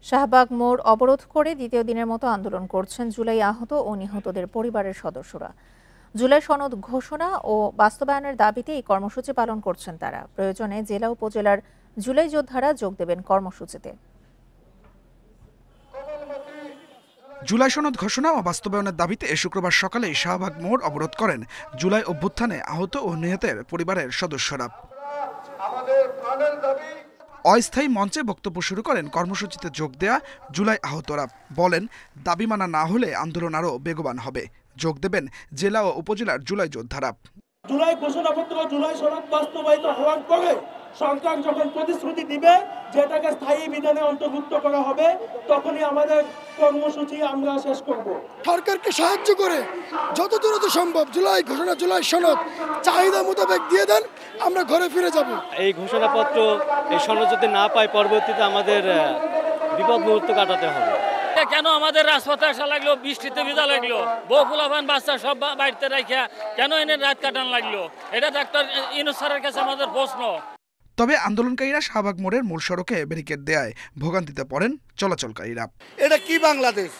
শাহবাগ মোড় অবরোধ করে দ্বিতীয় দিনের মতো আন্দোলন করছেন জুলাই আহত ও নিহতদের পরিবারের সদস্যরা। জুলাই সনদ ঘোষণা ও বাস্তবায়নের দাবিতে এই কর্মসূচি পালন করছেন তারা। প্রয়োজনে জেলা উপজেলার জুলাই যোদ্ধারা যোগ দেবেন কর্মসূচিতে। জুলাই সনদ ঘোষণা ও বাস্তবায়নের দাবিতে শুক্রবার সকালে শাহবাগ মোড় অবরোধ করেন জুলাই অভ্যুত্থানে আহত ও নিহতের পরিবারের সদস্যরা। অস্থায়ী মঞ্চে বক্তব্য শুরু করেন কর্মসূচিতে যোগ দেয়া জুলাই আহতরা। বলেন, দাবি মানা না হলে আন্দোলন আরও বেগবান হবে। যোগ দেবেন জেলা ও উপজেলার জুলাই যোদ্ধারা। জুলাই ঘোষণাপত্র জুলাই সনদ বাস্তবায়িত হওয়ার পরে সরকার যখন প্রতিশ্রুতি দিবে যেটাকে স্থায়ী বিধানে অন্তর্ভুক্ত করা হবে, তখনই আমাদের কর্মসূচি আমরা শেষ করব। সরকারকে সাহায্য করে যত দ্রুত সম্ভব জুলাই ঘোষণা জুলাই সনদ চাহিদা মোতাবেক দিয়ে দেন, আমরা ঘরে ফিরে যাব। এই ঘোষণাপত্র এই সনদ যদি না পাই, পরবর্তীতে আমাদের বিপদ মুহূর্ত কাটাতে হবে। কেন আমাদের রাজপথে আসা লাগলো, বৃষ্টিতে ভিজা লাগলো, বউ ফুলাফান বাচ্চা সব বাড়িতে রাখা কেন এনে রাত কাটান লাগলো? এটা ডাক্তার ইউনূস স্যারের কাছে আমাদের প্রশ্ন। তবে আন্দোলনকারীরা শাহবাগ মোড়ের মূল সড়কে ব্যারিকেড দেয়ায় ভোগান্তিতে পড়েন চলাচলকারীরা। এটা কি বাংলাদেশ?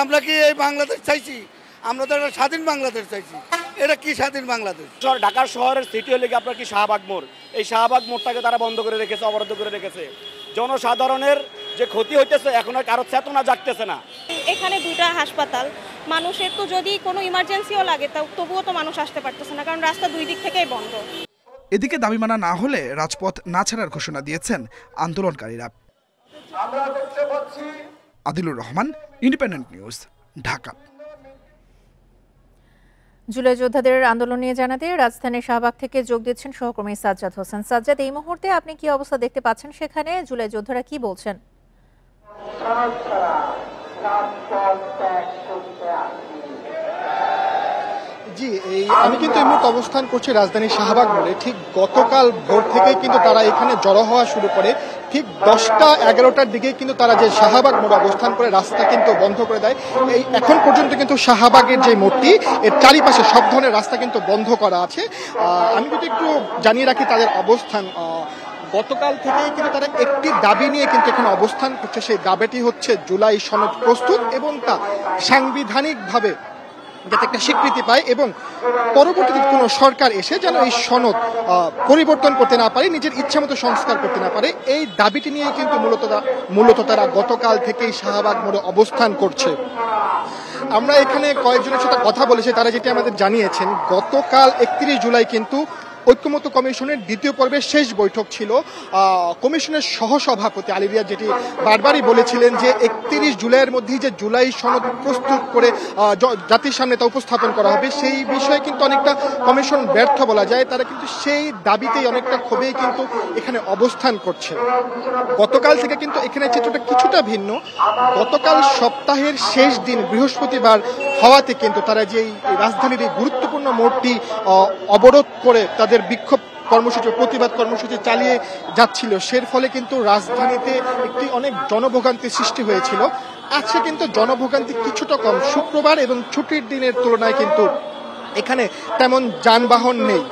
আমরা কি এই বাংলাদেশ চাইছি? আমরা তো একটা স্বাধীন বাংলাদেশ চাইছি। এটা কি স্বাধীন বাংলাদেশ? ঢাকা শহরের সিটি হলে কি আপনার কি শাহবাগ মোড়, এই শাহবাগ মোড়টাকে তারা বন্ধ করে রেখেছে, অবরোধ করে রেখেছে। জনসাধারণের যে ক্ষতি হইতেছে এখন আর কারো চেতনা জাগতেছে না। এখানে দুইটা হাসপাতাল, মানুষের তো যদি কোনো ইমার্জেন্সিও লাগে তবুও তো মানুষ আসতে পারতেছে না, কারণ রাস্তা দুই দিক থেকেই বন্ধ। এদিকে দাবি মানা না হলে রাজপথ না ছাড়ার ঘোষণা দিয়েছেন আন্দোলনকারীরা। আদিলুর রহমান, ইন্ডিপেন্ডেন্ট নিউজ, ঢাকা। জুলাই যোদ্ধাদের আন্দোলন নিয়ে জানাতে রাজধানীর শাহবাগ থেকে যোগ দিচ্ছেন সহকর্মী সাজ্জাদ হোসেন। সাজ্জাদ, এই মুহূর্তে আপনি কি অবস্থা দেখতে পাচ্ছেন সেখানে? জুলাই যোদ্ধারা কি বলছেন? জি, আমি কিন্তু এই মুহূর্তে অবস্থান করছি রাজধানীর শাহবাগ মোড়ে। ঠিক গতকাল ভোর থেকেই কিন্তু তারা এখানে জড়ো হওয়া শুরু করে। ঠিক 10টা-11টার দিকে কিন্তু তারা যে শাহবাগ মোড়ে অবস্থান করে রাস্তা কিন্তু বন্ধ করে দেয়। এই এখন পর্যন্ত কিন্তু শাহবাগের যে মোড়টি এর চারিপাশে সব ধরনের রাস্তা কিন্তু বন্ধ করা আছে। আমি যদি একটু জানিয়ে রাখি তাদের অবস্থান, গতকাল থেকেই কিন্তু তারা একটি দাবি নিয়ে কিন্তু এখানে অবস্থান করছে। সেই দাবিটি হচ্ছে জুলাই সনদ প্রস্তুত এবং তা সাংবিধানিকভাবে যাতে একটা স্বীকৃতি পায় এবং পরবর্তীতে কোনো সরকার এসে যেন এই সনদ পরিবর্তন করতে না পারে, নিজের ইচ্ছা মতো সংস্কার করতে না পারে। এই দাবিটি নিয়ে কিন্তু মূলত তারা গতকাল থেকেই শাহবাগ মোড়ে অবস্থান করছে। আমরা এখানে কয়েকজনের সাথে কথা বলেছি, তারা যেটি আমাদের জানিয়েছেন, গতকাল 31 জুলাই কিন্তু ঐক্যমত্য কমিশনের দ্বিতীয় পর্বের শেষ বৈঠক ছিল। কমিশনের সহসভাপতি আলী রিয়াজ যেটি বারবারই বলেছিলেন যে 31 জুলাইয়ের মধ্যেই যে জুলাই সনদ প্রস্তুত করে জাতির সামনে তা উপস্থাপন করা হবে, সেই বিষয়ে কিন্তু অনেকটা কমিশন ব্যর্থ বলা যায়। তারা কিন্তু সেই দাবিতেই অনেকটা ক্ষোভেই কিন্তু এখানে অবস্থান করছে। গতকাল থেকে কিন্তু এখানে চিত্রটা কিছুটা ভিন্ন। গতকাল সপ্তাহের শেষ দিন বৃহস্পতিবার হওয়াতে কিন্তু তারা যে রাজধানীর এই গুরুত্বপূর্ণ মোড়টি অবরোধ করে তাদের বিক্ষোভ কর্মসূচি, প্রতিবাদ কর্মসূচি চালিয়ে যাচ্ছিল, সের ফলে কিন্তু রাজধানীতে একটি অনেক জনভোগান্তির সৃষ্টি হয়েছিল। আজকে কিন্তু জনভোগান্তি কিছুটা কম। শুক্রবার এবং ছুটির দিনের তুলনায় কিন্তু এখানে তেমন যানবাহন নেই,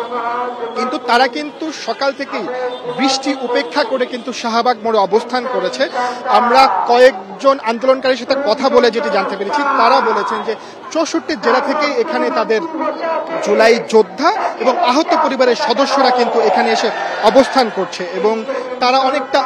কিন্তু তারা কিন্তু সকাল থেকেই বৃষ্টি উপেক্ষা করে কিন্তু শাহবাগ মোড়ে অবস্থান করেছে। আমরা কয়েকজন আন্দোলনকারীর সাথে কথা বলে যেটি জানতে পেরেছি, তারা বলেছেন যে 64 জেলা থেকে এখানে তাদের জুলাই যোদ্ধা এবং আহত পরিবারের সদস্যরা কিন্তু এখানে এসে অবস্থান করছে এবং তারা অনেকটা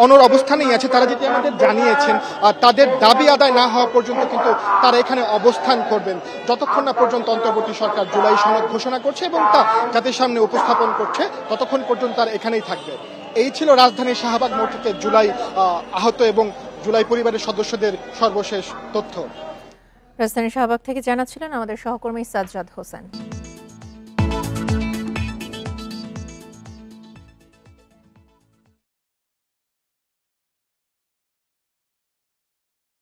অনর অবস্থানেই আছে। তারা যেটি আমাদের জানিয়েছেন, তাদের দাবি আদায় না হওয়া পর্যন্ত কিন্তু তারা এখানে অবস্থান করবেন যতক্ষণ না পর্যন্ত অন্তর্বর্তী সরকার জুলাই সনদ ঘোষণা করছে এবং তা জাতির সামনে উপস্থাপন করছে, ততক্ষণ পর্যন্ত তারা এখানেই থাকবে। এই ছিল রাজধানীর শাহবাগ মোড় থেকে জুলাই আহত এবং জুলাই পরিবারের সদস্যদের সর্বশেষ তথ্য। রাজধানীর শাহবাগ থেকে জানাচ্ছিলেন আমাদের সহকর্মী সাজ্জাদ হোসেন।